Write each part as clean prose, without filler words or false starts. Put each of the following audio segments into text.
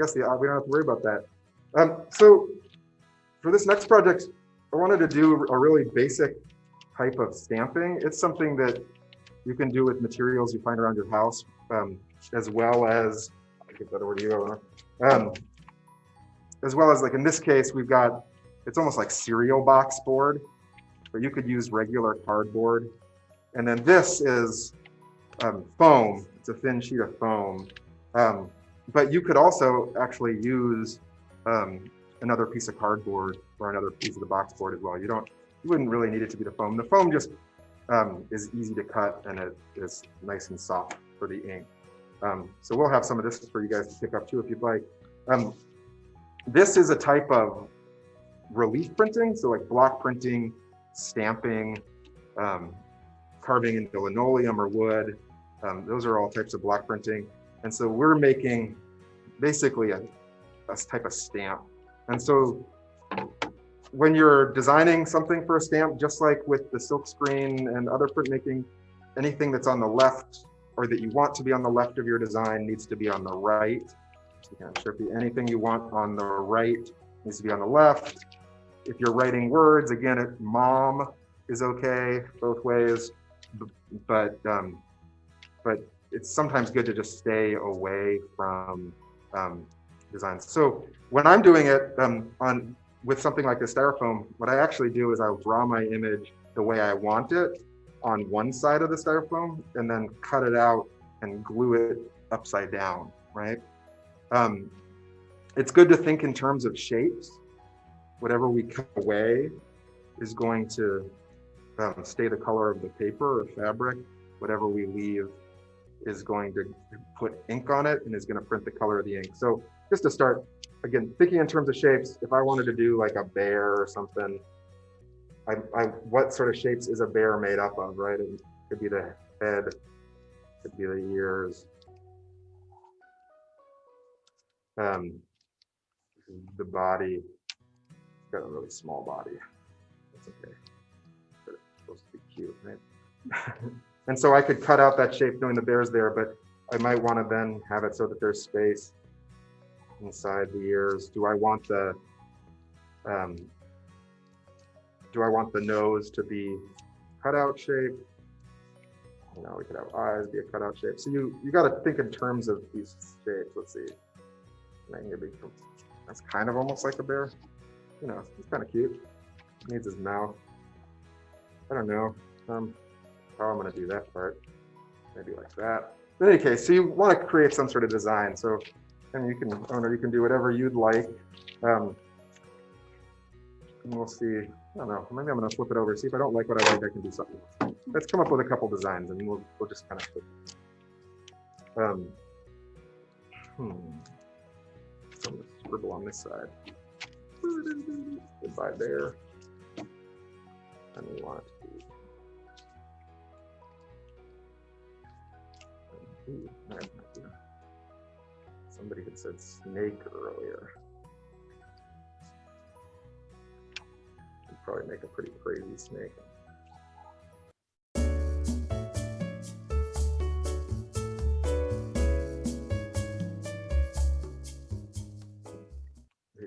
guess we don't have to worry about that. So for this next project, I wanted to do a really basic type of stamping. It's something that you can do with materials you find around your house, as well as, I'll give that over to you, as well as, like in this case, we've got, it's almost like cereal box board, but you could use regular cardboard. And then this is foam. It's a thin sheet of foam. But you could also actually use another piece of cardboard or another piece of the box board as well. You wouldn't really need it to be the foam. The foam just is easy to cut, and it is nice and soft for the ink. So we'll have some of this for you guys to pick up too if you'd like. This is a type of relief printing, so like block printing, stamping, carving into linoleum or wood. Those are all types of block printing. And so we're making basically a type of stamp. And so when you're designing something for a stamp, just like with the silkscreen and other printmaking, anything that's on the left or that you want to be on the left of your design needs to be on the right. So you can Sharpie anything you want on the right needs to be on the left. If you're writing words, again, mom is okay both ways, but it's sometimes good to just stay away from designs. So when I'm doing it with something like the styrofoam, what I actually do is I'll draw my image the way I want it on one side of the styrofoam and then cut it out and glue it upside down, right? It's good to think in terms of shapes. Whatever we cut away is going to stay the color of the paper or fabric. Whatever we leave is going to put ink on it and is going to print the color of the ink. So just to start, again, thinking in terms of shapes, if I wanted to do like a bear or something, what sort of shapes is a bear made up of, right? It could be the head, it could be the ears, the body. It's got a really small body. That's okay. But it's supposed to be cute, right? And so I could cut out that shape knowing the bear's there, but I might want to then have it so that there's space inside the ears. Do I want the nose to be cutout shape? You know, we could have eyes be a cutout shape. So you got to think in terms of these shapes. Let's see. That's kind of almost like a bear. You know, it's kind of cute. Needs his mouth. I don't know how I'm going to do that part. Maybe like that. In any case, so you want to create some sort of design. So, and you can do whatever you'd like. And we'll see. I don't know. Maybe I'm going to flip it over. See if I don't like what I like, I can do something else. Let's come up with a couple designs, and we'll just kind of flip. So I'm going to scribble on this side. Goodbye bear. And we want it to be. Ooh, somebody had said snake earlier. I'd probably make a pretty crazy snake.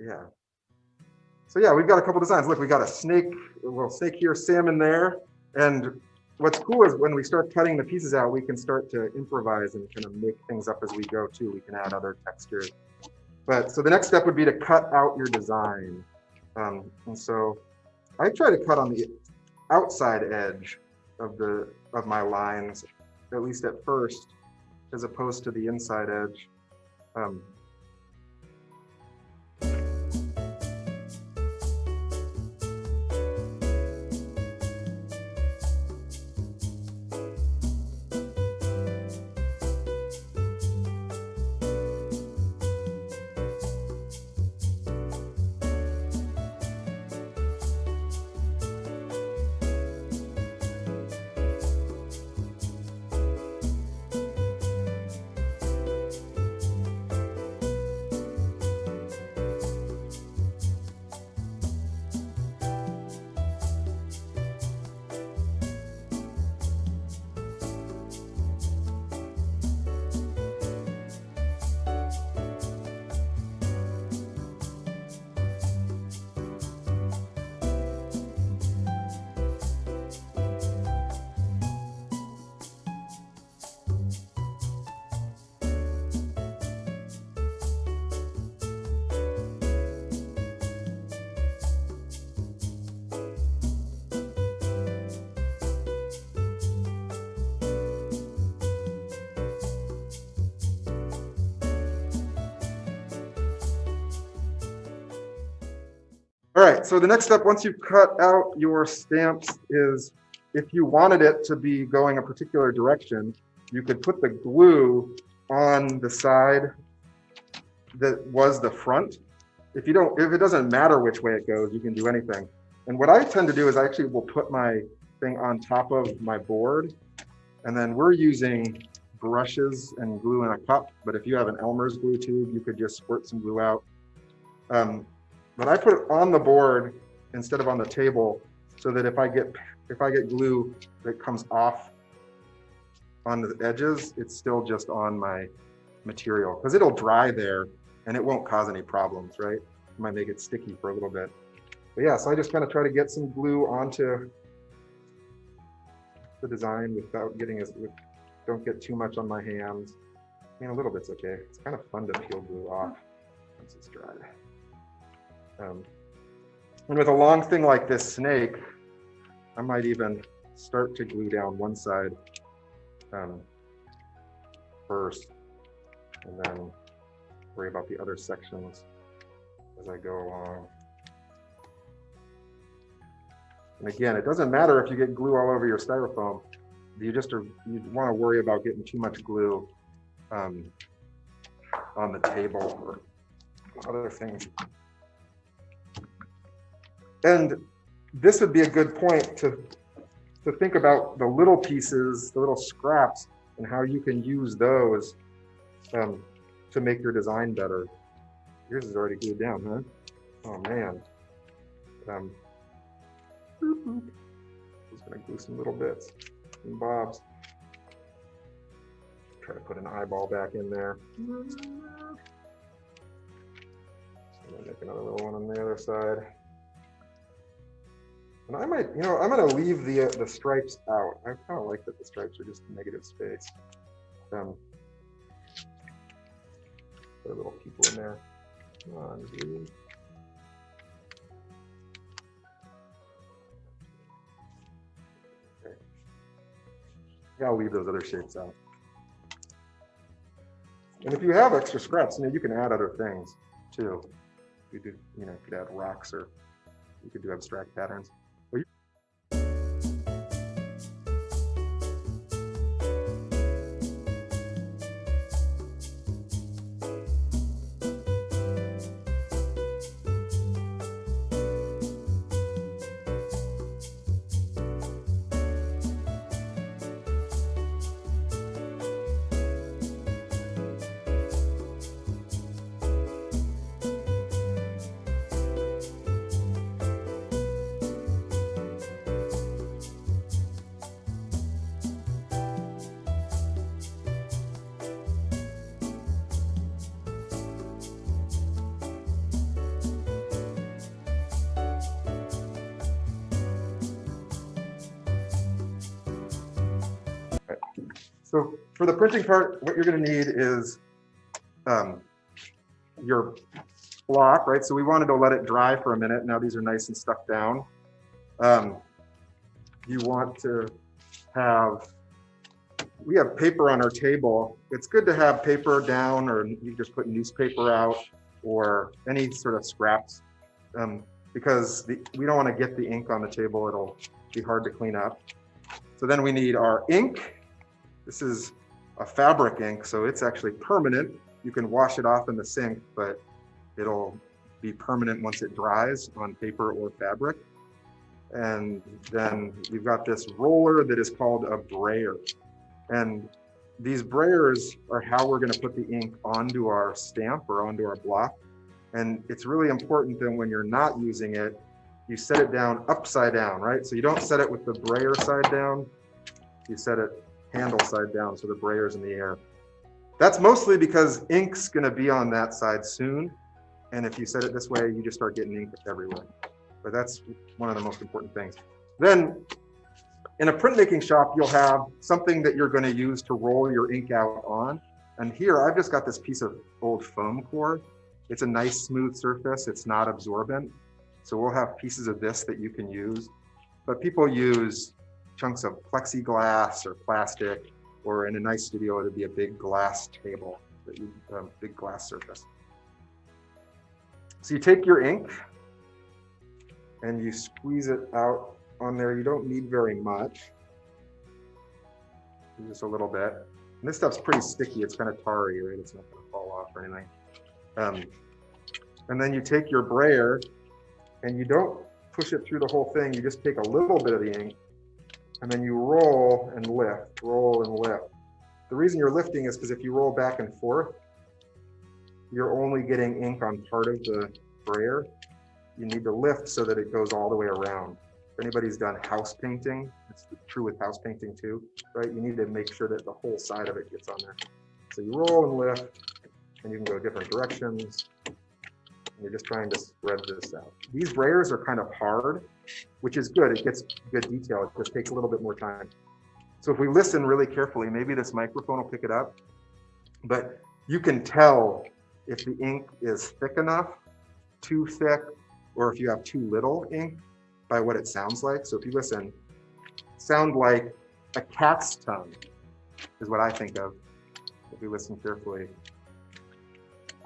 Yeah. So yeah, we've got a couple designs. Look, we got a snake, a little snake here, salmon there. And what's cool is when we start cutting the pieces out, we can start to improvise and kind of make things up as we go too. We can add other textures. But so the next step would be to cut out your design. And so I try to cut on the outside edge of my lines, at least at first, as opposed to the inside edge. All right, so the next step, once you've cut out your stamps, is if you wanted it to be going a particular direction, you could put the glue on the side that was the front. If it doesn't matter which way it goes, you can do anything. And what I tend to do is I actually will put my thing on top of my board, and then we're using brushes and glue in a cup, but if you have an Elmer's glue tube, you could just squirt some glue out. But I put it on the board instead of on the table, so that if I get glue that comes off on the edges, it's still just on my material, because it'll dry there and it won't cause any problems, right? It might make it sticky for a little bit. But yeah, so I just kind of try to get some glue onto the design without getting don't get too much on my hands. I mean, a little bit's okay. It's kind of fun to peel glue off once it's dried. And with a long thing like this snake, I might even start to glue down one side first, and then worry about the other sections as I go along. And again, it doesn't matter if you get glue all over your styrofoam. You want to worry about getting too much glue on the table or other things. And this would be a good point to think about the little pieces, the little scraps, and how you can use those to make your design better. Yours is already glued down, huh? Oh man. Just gonna glue some little bits and bobs. Try to put an eyeball back in there. And then make another little one on the other side. And I might, I'm gonna leave the stripes out. I kind of like that the stripes are just negative space. Put a little people in there. Come on, dude. Okay. Yeah, I'll leave those other shapes out. And if you have extra scraps, you can add other things too. You could, you could add rocks, or you could do abstract patterns. So for the printing part, what you're going to need is your block, right? So we wanted to let it dry for a minute. Now these are nice and stuck down. You want to we have paper on our table. It's good to have paper down, or you just put newspaper out or any sort of scraps, because we don't want to get the ink on the table. It'll be hard to clean up. So then we need our ink. This is a fabric ink, so it's actually permanent. You can wash it off in the sink, but it'll be permanent once it dries on paper or fabric. And then we've got this roller that is called a brayer. And these brayers are how we're going to put the ink onto our stamp or onto our block. And it's really important that when you're not using it, you set it down upside down, right? So you don't set it with the brayer side down, you set it handle side down, so the brayer's in the air. That's mostly because ink's gonna be on that side soon. And if you set it this way, you just start getting ink everywhere. But that's one of the most important things. Then in a printmaking shop, you'll have something that you're gonna use to roll your ink out on. And here, I've just got this piece of old foam core. It's a nice smooth surface, it's not absorbent. So we'll have pieces of this that you can use. But people use chunks of plexiglass or plastic, or in a nice studio, it'd be a big glass table, big glass surface. So you take your ink and you squeeze it out on there. You don't need very much, just a little bit. And this stuff's pretty sticky. It's kind of tarry, right? It's not going to fall off or anything. And then you take your brayer and you don't push it through the whole thing. You just take a little bit of the ink and then you roll and lift, roll and lift. The reason you're lifting is because if you roll back and forth, you're only getting ink on part of the brayer. You need to lift so that it goes all the way around. If anybody's done house painting, it's true with house painting too, right? You need to make sure that the whole side of it gets on there. So you roll and lift, and you can go different directions. And you're just trying to spread this out. These brayers are kind of hard, which is good. It gets good detail. It just takes a little bit more time. So if we listen really carefully, maybe this microphone will pick it up, but you can tell if the ink is thick enough, too thick, or if you have too little ink by what it sounds like. So if you listen, sound like a cat's tongue is what I think of if you listen carefully.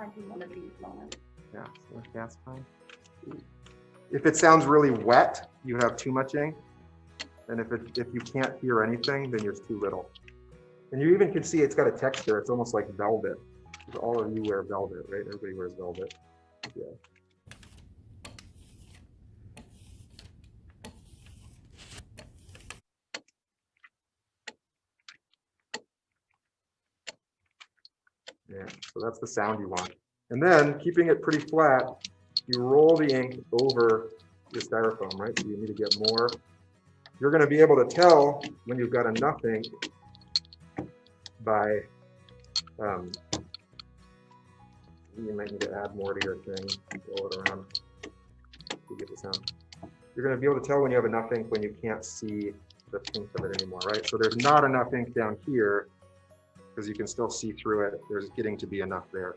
I do one of these moments. Yeah, so cat's tongue. If it sounds really wet, you have too much ink. And if you can't hear anything, then there's too little. And you even can see it's got a texture. It's almost like velvet. All of you wear velvet, right? Everybody wears velvet. Yeah. Yeah, so that's the sound you want. And then keeping it pretty flat, you roll the ink over your styrofoam, right? So you need to get more. You're going to be able to tell when you've got enough ink by, you might need to add more to your thing, roll it around to get the sound. You're going to be able to tell when you have enough ink when you can't see the pink of it anymore, right? So there's not enough ink down here because you can still see through it. There's getting to be enough there.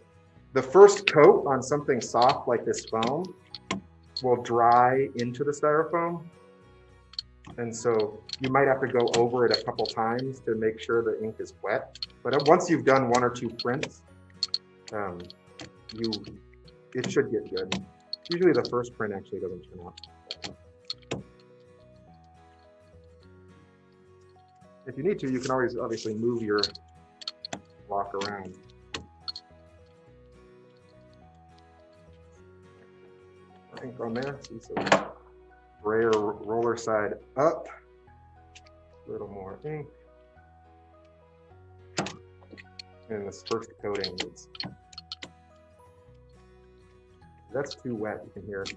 The first coat on something soft like this foam will dry into the styrofoam. And so you might have to go over it a couple times to make sure the ink is wet. But once you've done one or two prints, it should get good. Usually the first print actually doesn't turn out. If you need to, you can always obviously move your block around. Ink on there. See, so brayer roller side up. A little more ink. And this first coating needs. That's too wet, you can hear it.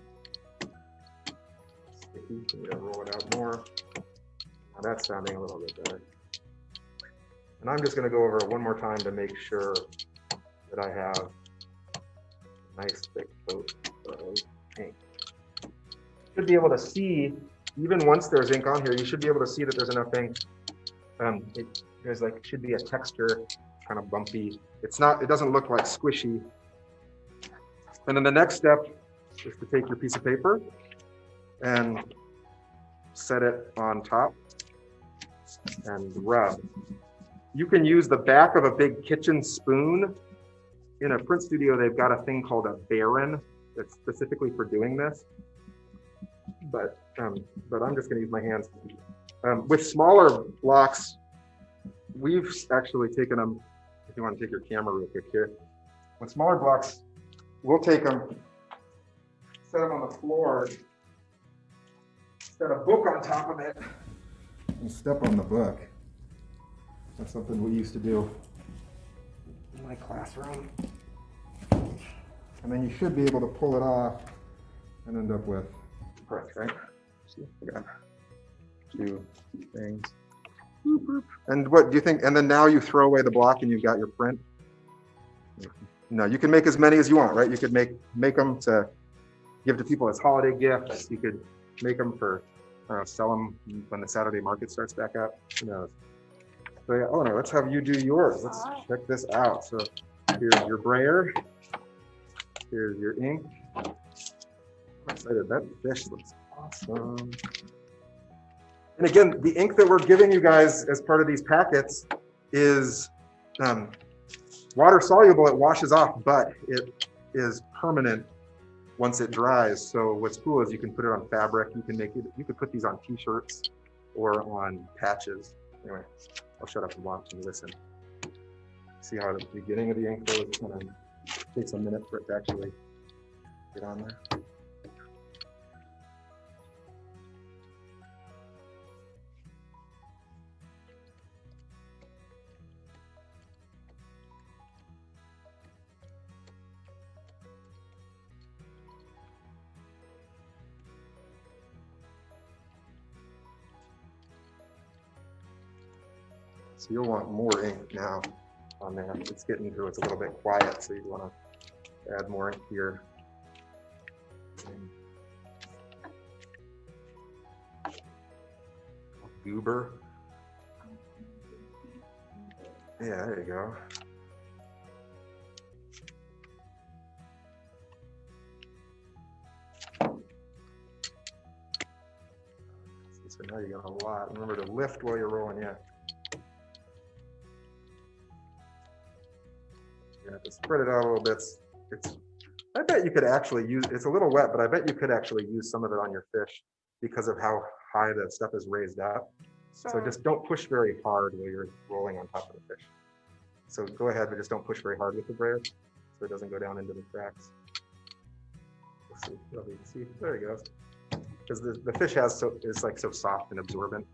Sticky, so we gotta roll it out more. Now that's sounding a little bit better. And I'm just gonna go over it one more time to make sure that I have a nice thick coat of ink. You should be able to see, even once there's ink on here, you should be able to see that there's enough ink. There's like, should be a texture, kind of bumpy. It's not, it doesn't look like squishy. And then the next step is to take your piece of paper and set it on top and rub. You can use the back of a big kitchen spoon. In a print studio, they've got a thing called a Baron that's specifically for doing this. But I'm just going to use my hands. With smaller blocks, we've actually taken them, if you want to take your camera real quick here. With smaller blocks, we'll take them, set them on the floor, set a book on top of it, and step on the book. That's something we used to do in my classroom. And then you should be able to pull it off and end up with print, right? See, I got two things. And what do you think? And then now you throw away the block and you've got your print. No, you can make as many as you want, right? You could make them to give to people as holiday gifts. You could make them for sell them when the Saturday market starts back up. Who knows? So yeah, oh no, let's have you do yours. Let's check this out. So here's your brayer. Here's your ink. I'm excited. That fish looks awesome. And again, the ink that we're giving you guys as part of these packets is water soluble. It washes off, but it is permanent once it dries. So what's cool is you can put it on fabric. You can make it, you could put these on t-shirts or on patches. Anyway, I'll shut up and watch and listen. See how the beginning of the ink goes. It's gonna take a minute for it to actually get on there. So you'll want more ink now on there. It's getting to, it's a little bit quiet, so you'd want to add more ink here. Goober. Yeah, there you go. So now you got a lot. Remember to lift while you're rolling, yeah. You have to spread it out a little bit. I bet you could actually use, it's a little wet, but I bet you could actually use some of it on your fish because of how high the stuff is raised up. So just don't push very hard while you're rolling on top of the fish. So go ahead, but just don't push very hard with the brayer so it doesn't go down into the cracks. Let's see, see, there he goes. Because the fish is like so soft and absorbent.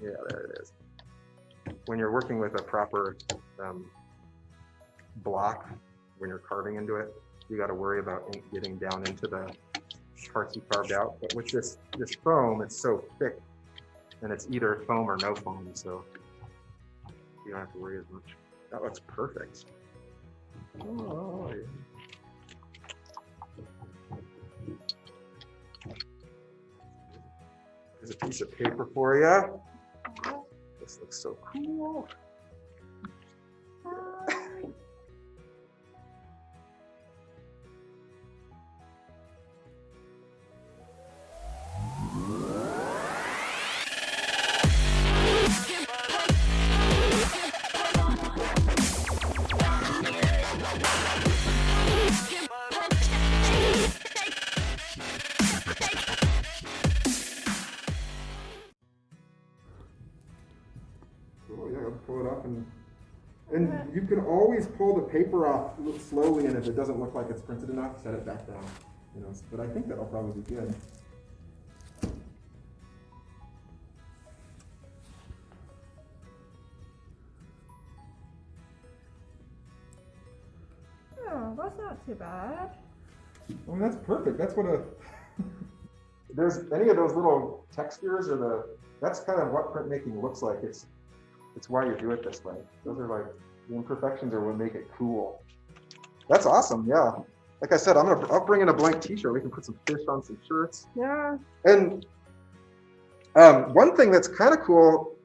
Yeah, there it is. When you're working with a proper block, when you're carving into it, you got to worry about ink getting down into the parts you carved out. But with this foam, it's so thick, and it's either foam or no foam, so you don't have to worry as much. That looks perfect. Oh, yeah. Here's a piece of paper for you. This looks so cool. Oh yeah, I'll pull it up and you can always pull the paper off slowly, and if it doesn't look like it's printed enough, set it back down. You know, but I think that'll probably be good. Oh, that's not too bad. I mean, that's perfect. That's what there's any of those little textures or that's kind of what printmaking looks like. It's why you do it this way. Those are like, the imperfections are what make it cool. That's awesome, yeah. Like I said, I'll bring in a blank t-shirt. We can put some fish on some shirts. Yeah. And one thing that's kind of cool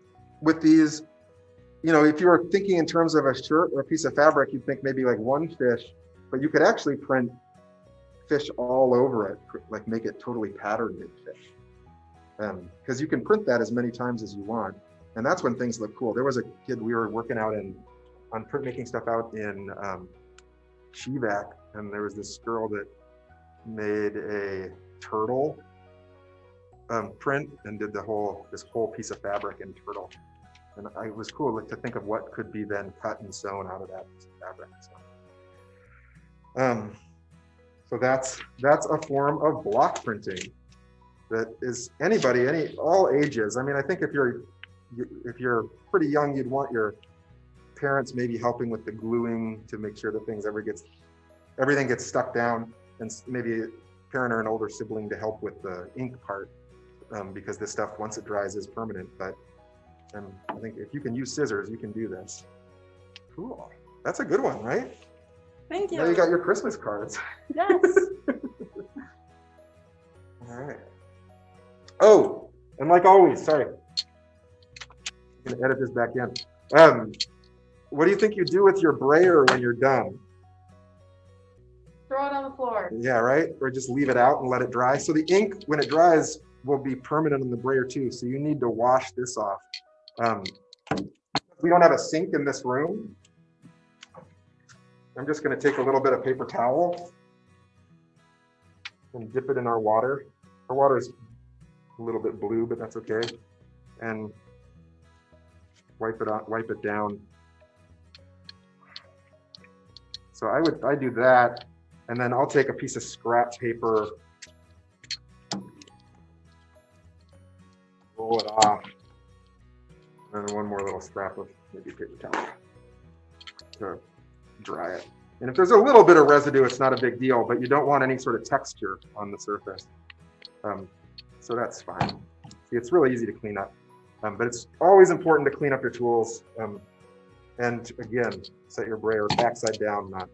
with these, you know, if you were thinking in terms of a shirt or a piece of fabric, you'd think maybe like one fish, but you could actually print fish all over it, like make it totally patterned in fish. Because you can print that as many times as you want. And that's when things look cool. There was a kid we were working out on printmaking stuff out in Shevac, and there was this girl that made a turtle print and did this whole piece of fabric in turtle. And it was cool to think of what could be then cut and sewn out of that piece of fabric. So that's a form of block printing that is all ages. I mean, I think if you're pretty young, you'd want your parents maybe helping with the gluing to make sure that everything gets stuck down, and maybe a parent or an older sibling to help with the ink part, because this stuff, once it dries, is permanent. But I think if you can use scissors, you can do this. Cool. That's a good one, right? Thank you. Now you got your Christmas cards. Yes. All right. Oh, and like always, sorry. I'm gonna edit this back in. What do you think you do with your brayer when you're done? Throw it on the floor. Yeah, right? Or just leave it out and let it dry. So the ink, when it dries, will be permanent in the brayer too. So you need to wash this off. We don't have a sink in this room. I'm just going to take a little bit of paper towel and dip it in our water. Our water is a little bit blue, but that's okay. And wipe it down. So I do that, and then I'll take a piece of scrap paper, roll it off, and then one more little scrap of maybe paper towel to dry it. And if there's a little bit of residue, it's not a big deal, but you don't want any sort of texture on the surface. So that's fine. See, it's really easy to clean up, but it's always important to clean up your tools. And again, set your brayer backside down, not